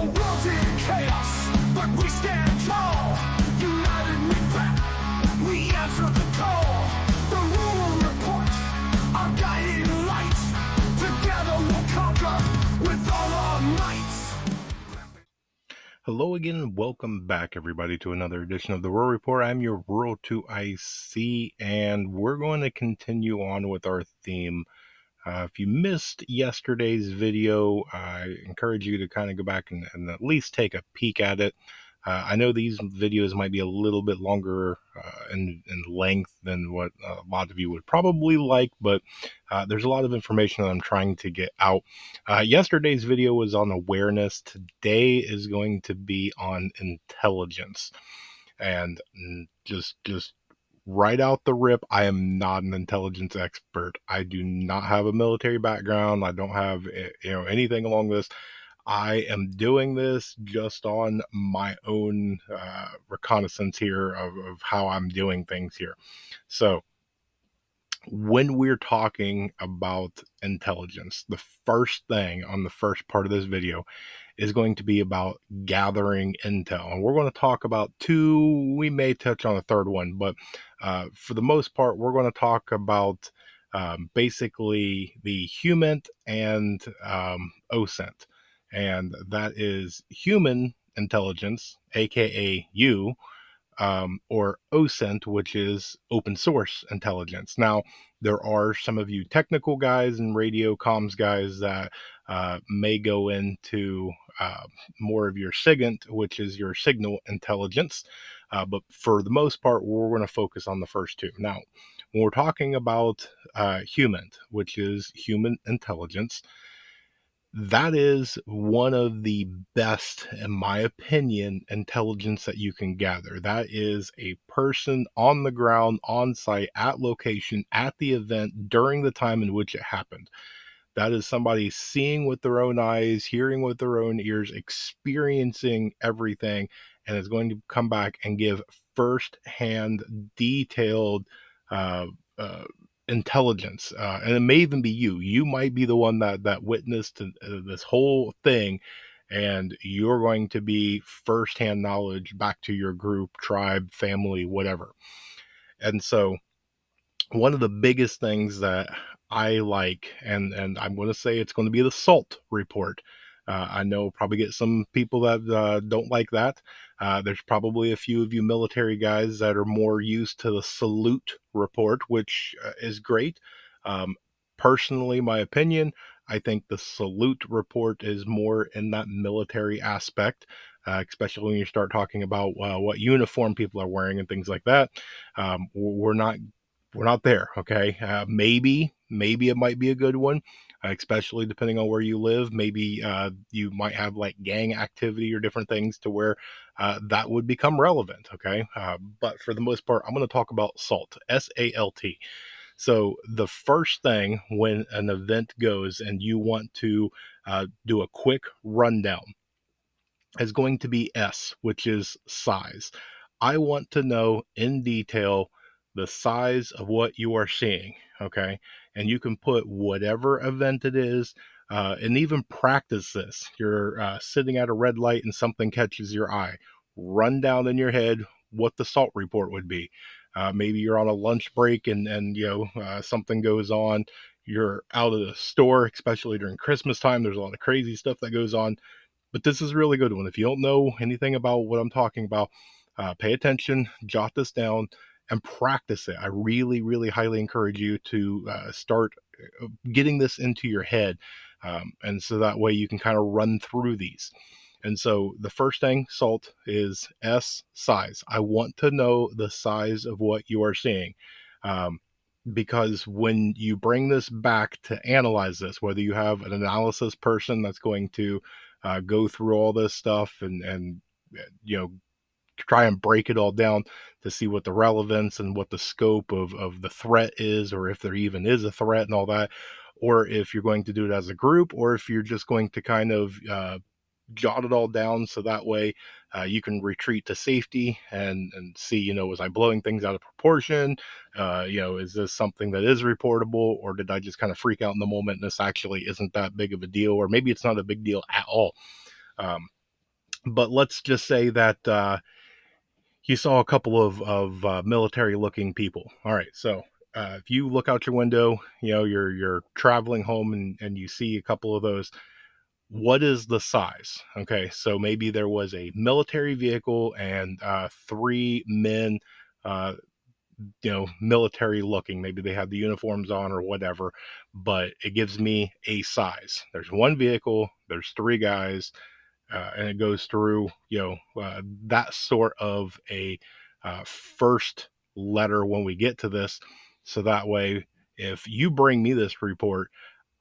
The world's in chaos, but we stand tall. United we back, we answer the call. The Rural Report, our guiding light. Together we'll conquer with all our might. Hello again, and welcome back, everybody, to another edition of the Rural Report. I'm your Rural 2IC, and we're going to continue on with our theme. If you missed yesterday's video, I encourage you to kind of go back and at least take a peek at it. I know these videos might be a little bit longer in length than what a lot of you would probably like, but there's a lot of information that I'm trying to get out. Yesterday's video was on awareness. Today is going to be on intelligence. And just right out the rip, I am not an intelligence expert. I do not have a military background. I don't have anything along this. I am doing this just on my own reconnaissance here of how I'm doing things here. So when we're talking about intelligence, the first thing on the first part of this video is going to be about gathering intel. And we're going to talk about two, we may touch on a third one, but for the most part, we're going to talk about basically the HUMINT and OSINT. And that is human intelligence, aka you, or OSINT, which is open source intelligence. Now, there are some of you technical guys and radio comms guys that may go into more of your SIGINT, which is your signal intelligence. But for the most part, we're going to focus on the first two. Now, when we're talking about HUMINT, which is human intelligence, that is one of the best, in my opinion, intelligence that you can gather. That is a person on the ground, on site, at location, at the event, during the time in which it happened. That is somebody seeing with their own eyes, hearing with their own ears, experiencing everything, and is going to come back and give first-hand, detailed uh, uh, intelligence. And it may even be you. You might be the one that witnessed this whole thing, and you're going to be first-hand knowledge back to your group, tribe, family, whatever. And so one of the biggest things that I like, and I'm going to say it's going to be the SALT report. I know probably get some people that don't like that. There's probably a few of you military guys that are more used to the salute report, which is great. Personally, my opinion, I think the salute report is more in that military aspect, especially when you start talking about what uniform people are wearing and things like that. We're not there. Okay. Maybe it might be a good one, especially depending on where you live. Maybe you might have like gang activity or different things to where that would become relevant. Okay. But for the most part, I'm going to talk about SALT, SALT. So the first thing when an event goes and you want to do a quick rundown is going to be S, which is size. I want to know in detail the size of what you are seeing, okay? And you can put whatever event it is, and even practice this. You're sitting at a red light and something catches your eye. Run down in your head what the SALT report would be. Maybe you're on a lunch break and something goes on. You're out of the store, especially during Christmas time. There's a lot of crazy stuff that goes on, but this is a really good one. If you don't know anything about what I'm talking about, pay attention, jot this down, and practice it. I really, really highly encourage you to start getting this into your head. And so that way you can kind of run through these. And so the first thing, SALT, is S, size. I want to know the size of what you are seeing. Because when you bring this back to analyze this, whether you have an analysis person that's going to go through all this stuff and try and break it all down to see what the relevance and what the scope of the threat is, or if there even is a threat and all that, or if you're going to do it as a group, or if you're just going to kind of jot it all down so that way you can retreat to safety and see, was I blowing things out of proportion? Is this something that is reportable, or did I just kind of freak out in the moment and this actually isn't that big of a deal, or maybe it's not a big deal at all? But let's just say that you saw a couple of military looking people. All right, so if you look out your window, you're traveling home and you see a couple of those. What is the size? Okay, so maybe there was a military vehicle and three men, uh, military looking. Maybe they have the uniforms on or whatever, but it gives me a size. There's one vehicle, there's three guys, and it goes through, that sort of a first letter when we get to this. So that way, if you bring me this report,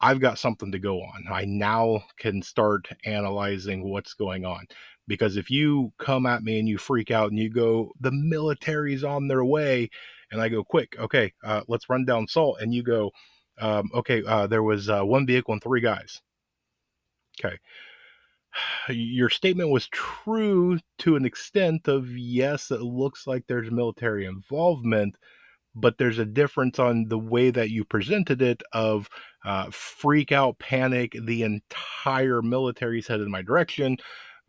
I've got something to go on. I now can start analyzing what's going on. Because if you come at me and you freak out and you go, the military's on their way, and I go, quick, okay, let's run down salt, and you go, okay, there was one vehicle and three guys. Okay, your statement was true to an extent of yes, it looks like there's military involvement, but there's a difference on the way that you presented it of freak out, panic, the entire military's headed in my direction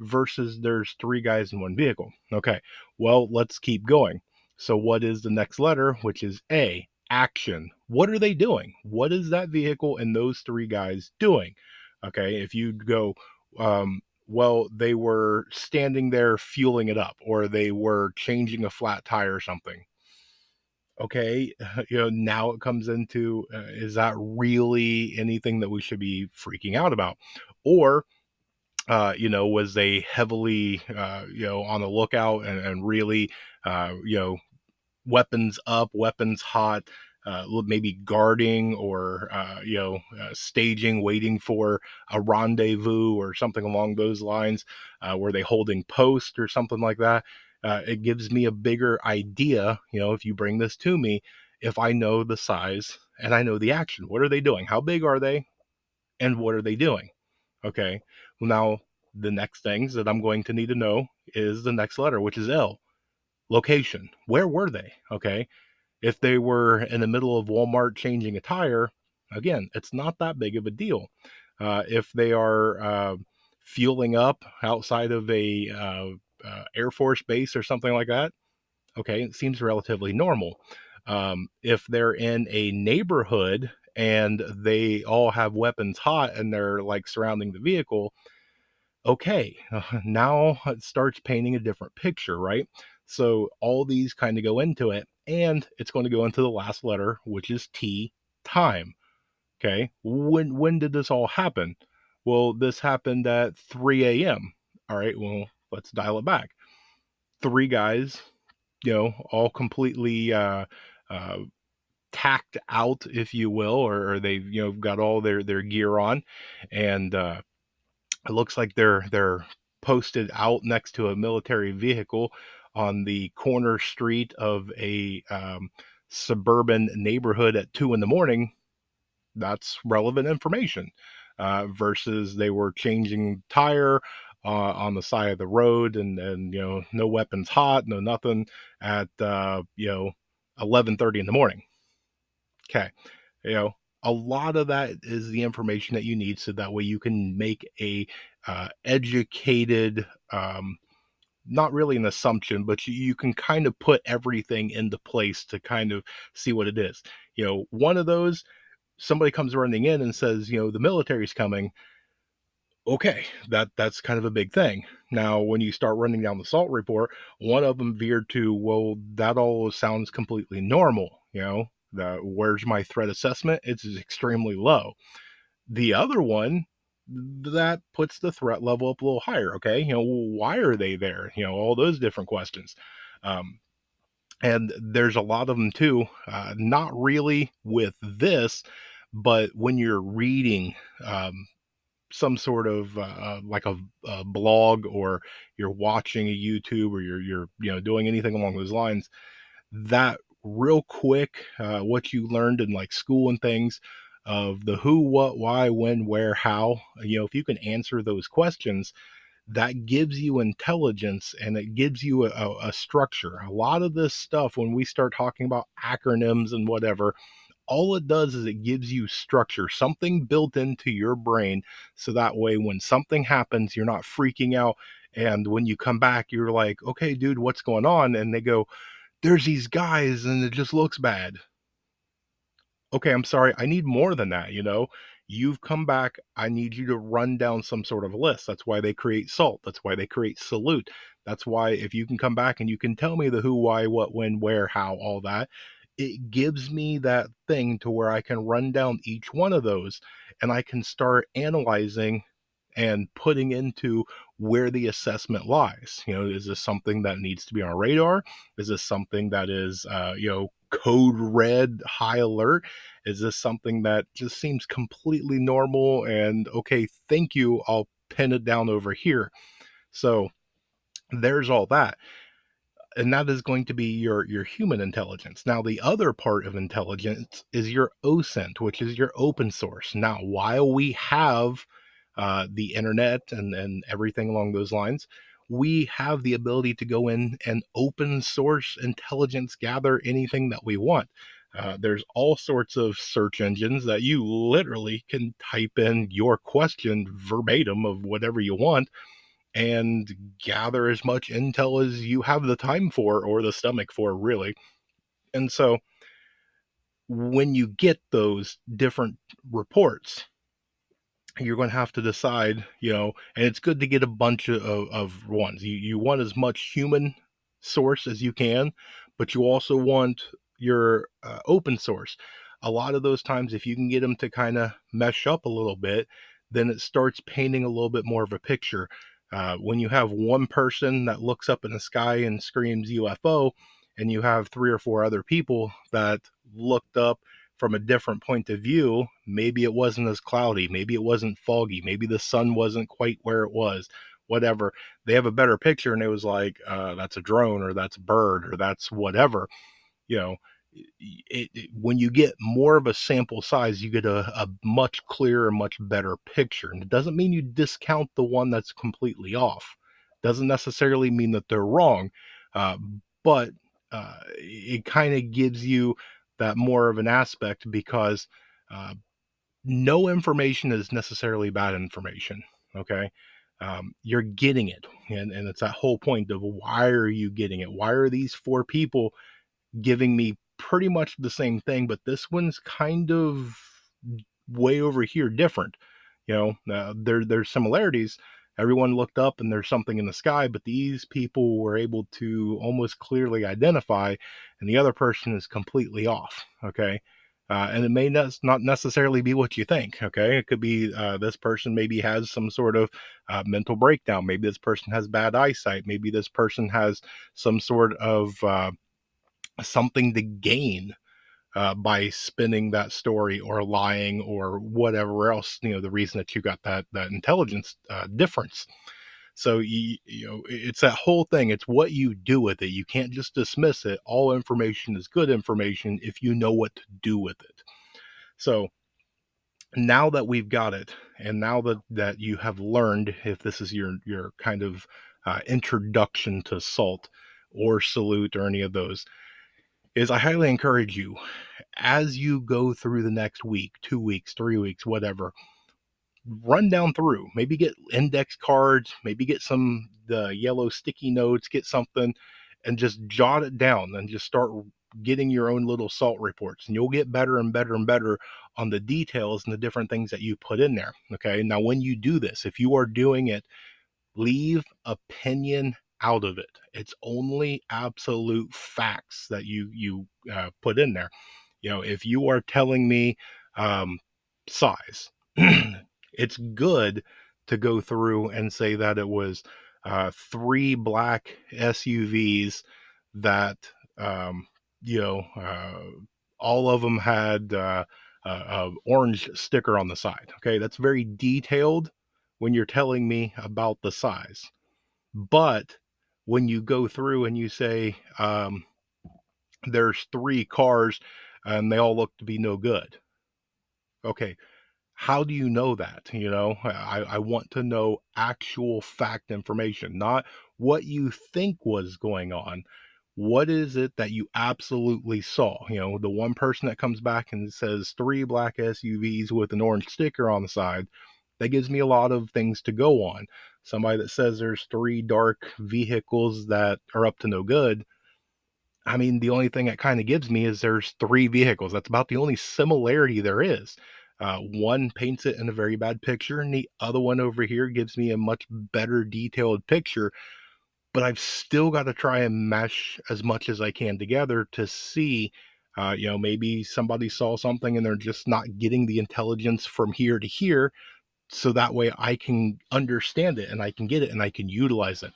versus there's three guys in one vehicle. Okay, well, let's keep going. So what is the next letter, which is A, action? What are they doing? What is that vehicle and those three guys doing? Okay, if you go, well, they were standing there fueling it up, or they were changing a flat tire or something. Okay, now it comes into, is that really anything that we should be freaking out about? Or was they heavily on the lookout and really weapons up, weapons hot, maybe guarding or staging, waiting for a rendezvous or something along those lines? Were they holding post or something like that? It gives me a bigger idea, if you bring this to me, if I know the size and I know the action. What are they doing? How big are they? And what are they doing? Okay. Well, now the next things that I'm going to need to know is the next letter, which is L. Location. Where were they? Okay. If they were in the middle of Walmart changing a tire, again, it's not that big of a deal. If they are fueling up outside of a Air Force base or something like that, okay, it seems relatively normal. If they're in a neighborhood and they all have weapons hot and they're like surrounding the vehicle, okay, now it starts painting a different picture, right? So all these kind of go into it, and it's going to go into the last letter, which is T, time. Okay, when did this all happen? Well, this happened at 3 a.m. All right, well, let's dial it back. Three guys, all completely uh, tacked out, if you will, or they've got all their gear on, and it looks like they're posted out next to a military vehicle on the corner street of a suburban neighborhood at 2 in the morning. That's relevant information. Versus they were changing tire on the side of the road, and no weapons hot, no nothing at 11:30 in the morning. Okay, you know a lot of that is the information that you need, so that way you can make a educated, not really an assumption, but you can kind of put everything into place to kind of see what it is. One of those, somebody comes running in and says, the military's coming. Okay, that's kind of a big thing. Now, when you start running down the SALT report, one of them veered to, well, that all sounds completely normal. Where's my threat assessment? It's extremely low. The other one, that puts the threat level up a little higher. Okay, why are they there? All those different questions. Um, and there's a lot of them too. Not really with this, but when you're reading some sort of like a blog, or you're watching a YouTube, or you're doing anything along those lines, that real quick, what you learned in like school and things, of the who, what, why, when, where, how, if you can answer those questions, that gives you intelligence, and it gives you a structure. A lot of this stuff, when we start talking about acronyms and whatever, all it does is it gives you structure, something built into your brain, so that way when something happens, you're not freaking out. And when you come back, you're like, okay, dude, what's going on? And they go, there's these guys and it just looks bad. Okay, I'm sorry, I need more than that, you know? You've come back, I need you to run down some sort of list. That's why they create SALT. That's why they create salute. That's why if you can come back and you can tell me the who, why, what, when, where, how, all that, it gives me that thing to where I can run down each one of those and I can start analyzing and putting into where the assessment lies. You know, is this something that needs to be on radar? Is this something that is, code red, high alert? Is this something that just seems completely normal and okay, thank you, I'll pin it down over here? So there's all that, and that is going to be your human intelligence. Now, the other part of intelligence is your OSINT, which is your open source. Now, while we have the internet and everything along those lines, we have the ability to go in and open source intelligence, gather anything that we want. There's all sorts of search engines that you literally can type in your question verbatim of whatever you want and gather as much intel as you have the time for or the stomach for, really. And so when you get those different reports, you're going to have to decide, and it's good to get a bunch of ones. You want as much human source as you can, but you also want your open source. A lot of those times, if you can get them to kind of mesh up a little bit, then it starts painting a little bit more of a picture. When you have one person that looks up in the sky and screams UFO, and you have three or four other people that looked up from a different point of view, maybe it wasn't as cloudy, maybe it wasn't foggy, maybe the sun wasn't quite where it was, whatever. They have a better picture and it was like, that's a drone or that's a bird or that's whatever. You know, when you get more of a sample size, you get a much clearer, much better picture. And it doesn't mean you discount the one that's completely off. Doesn't necessarily mean that they're wrong, uh, but it kind of gives you that more of an aspect because uh, no information is necessarily bad information. Okay. You're getting it. And it's that whole point of why are you getting it? Why are these four people giving me pretty much the same thing, but this one's kind of way over here different. There's similarities. Everyone looked up and there's something in the sky, but these people were able to almost clearly identify, and the other person is completely off. Okay. And it may not necessarily be what you think. Okay. It could be this person maybe has some sort of mental breakdown. Maybe this person has bad eyesight. Maybe this person has some sort of something to gain by spinning that story or lying or whatever else, the reason that you got that intelligence difference. So it's that whole thing. It's what you do with it. You can't just dismiss it. All information is good information if you know what to do with it. So now that we've got it, and now that you have learned, if this is your kind of introduction to SALT or salute or any of those, is I highly encourage you, as you go through the next week, 2 weeks, 3 weeks, whatever, run down through, maybe get index cards, maybe get some the yellow sticky notes, get something and just jot it down and just start getting your own little SALT reports, and you'll get better and better and better on the details and the different things that you put in there. Okay. Now, when you do this, if you are doing it, leave opinion out of it. It's only absolute facts that you put in there. If you are telling me um, size, it's good to go through and say that it was three black SUVs that um, you know uh, all of them had a orange sticker on the side. Okay, that's very detailed when you're telling me about the size. But when you go through and you say there's three cars and they all look to be no good. Okay, how do you know that? I want to know actual fact information, not what you think was going on. What is it that you absolutely saw? The one person that comes back and says three black SUVs with an orange sticker on the side, that gives me a lot of things to go on. Somebody that says there's three dark vehicles that are up to no good, I mean, the only thing that kind of gives me is there's three vehicles. That's about the only similarity there is. One paints it in a very bad picture, and the other one over here gives me a much better detailed picture. But I've still got to try and mesh as much as I can together to see, maybe somebody saw something and they're just not getting the intelligence from here to here. So that way I can understand it and I can get it and I can utilize it.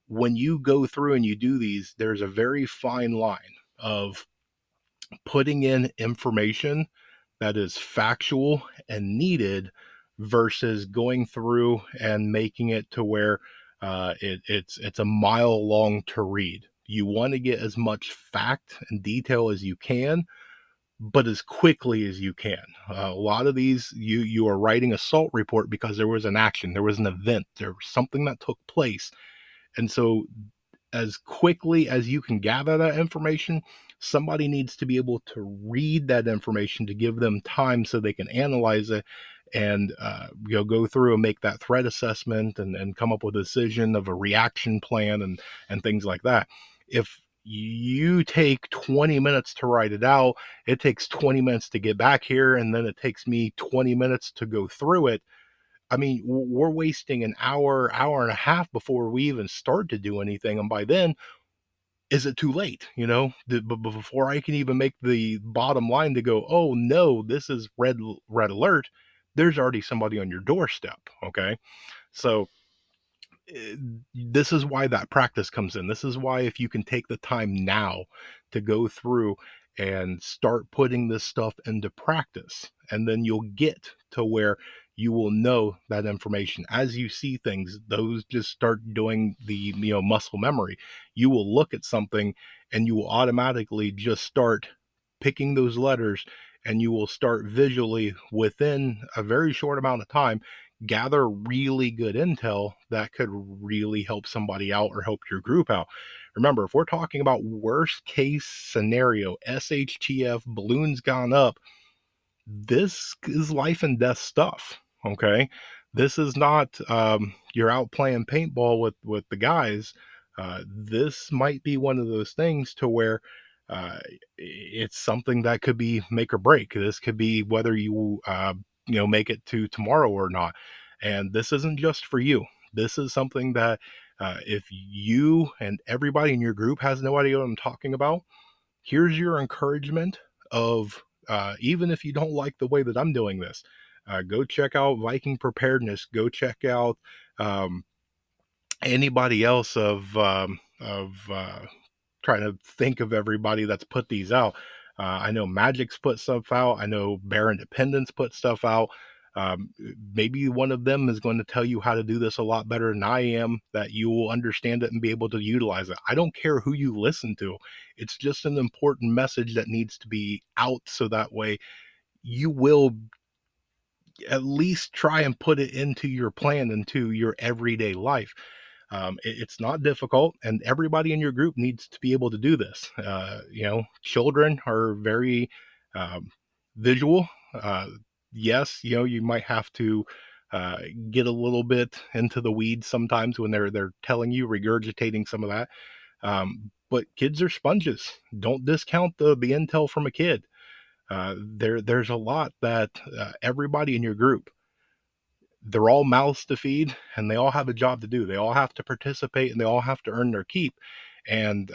When you go through and you do these, there's a very fine line of putting in information that is factual and needed versus going through and making it to where it's a mile long to read. You want to get as much fact and detail as you can, but as quickly as you can. A lot of these, you are writing a SALT report because there was an action, there was an event, there was something that took place, and so as quickly as you can gather that information, somebody needs to be able to read that information to give them time so they can analyze it and go through and make that threat assessment and come up with a decision of a reaction plan and things like that. If you take 20 minutes to write it out, it takes 20 minutes to get back here, and then it takes me 20 minutes to go through it. I mean, we're wasting an hour, hour and a half before we even start to do anything. And by then, is it too late? But before I can even make the bottom line to go, oh no, this is red alert. There's already somebody on your doorstep. Okay, so eh, this is why that practice comes in. This is why if you can take the time now to go through and start putting this stuff into practice, and then you'll get to where you will know that information as you see things. Those just start doing the muscle memory. You will look at something and you will automatically just start picking those letters, and you will start visually within a very short amount of time gather really good intel that could really help somebody out or help your group out. Remember, if we're talking about worst case scenario, SHTF, balloons gone up, this is life and death stuff. Okay, this is not you're out playing paintball with the guys. This might be one of those things to where uh, it's something that could be make or break. This could be whether you make it to tomorrow or not. And this isn't just for you. This is something that if you and everybody in your group has no idea what I'm talking about, here's your encouragement of even if you don't like the way that I'm doing this, go check out Viking Preparedness. Go check out um, anybody else of trying to think of everybody that's put these out. I know Magic's put stuff out. I know Bear Independence put stuff out. Um, Maybe one of them is going to tell you how to do this a lot better than I am, that you will understand it and be able to utilize it. I don't care who you listen to. It's just an important message that needs to be out so that way you will at least try and put it into your plan, into your everyday life. It's not difficult, and everybody in your group needs to be able to do this. Children are very um, visual. Yes, you might have to uh, get a little bit into the weeds sometimes when they're telling you, regurgitating some of that. But kids are sponges. Don't discount the intel from a kid. There's a lot that everybody in your group, they're all mouths to feed and they all have a job to do. They all have to participate and they all have to earn their keep. And,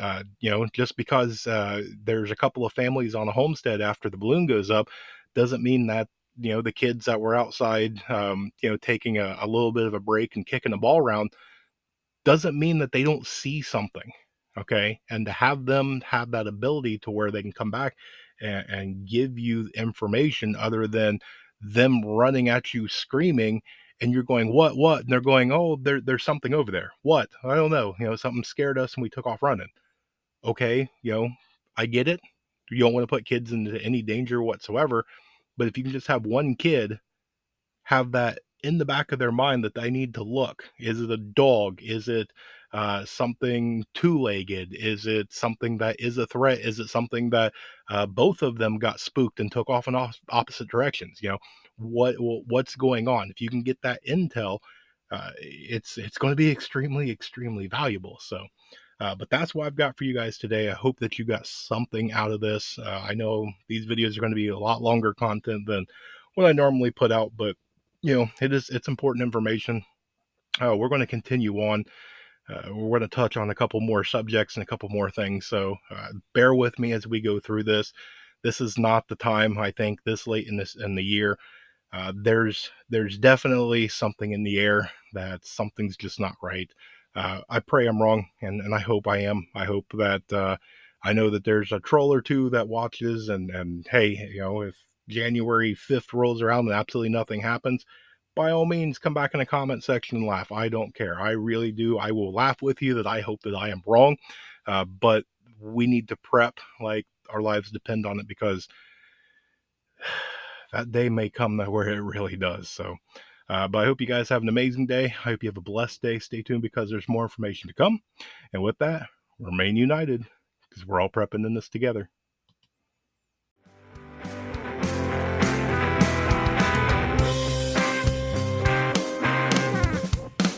just because there's a couple of families on a homestead after the balloon goes up doesn't mean that, the kids that were outside, taking a little bit of a break and kicking the ball around doesn't mean that they don't see something. Okay, and to have them have that ability to where they can come back and give you information other than them running at you screaming, and you're going what, and they're going, oh, there's something over there. What? I don't know. Something scared us and we took off running. Okay, I get it. You don't want to put kids into any danger whatsoever, but if you can just have one kid have that in the back of their mind that they need to look. Is it a dog? Is it something two-legged? Is it something that is a threat? Is it something that both of them got spooked and took off in opposite directions? What's going on? If you can get that intel, it's going to be extremely valuable. So. But that's what I've got for you guys today. I hope that you got something out of this. I know these videos are going to be a lot longer content than what I normally put out, but it's important information. We're going to continue on. We're going to touch on a couple more subjects and a couple more things. So bear with me as we go through this. This is not the time, I think, this late in the year. There's definitely something in the air that something's just not right. I pray I'm wrong, and I hope I am. I hope that I know that there's a troll or two that watches, and hey, if January 5th rolls around and absolutely nothing happens, by all means, come back in the comment section and laugh. I don't care. I really do. I will laugh with you that I hope that I am wrong, but we need to prep like our lives depend on it, because that day may come where it really does. So, but I hope you guys have an amazing day. I hope you have a blessed day. Stay tuned, because there's more information to come. And with that, remain united, because we're all prepping in this together.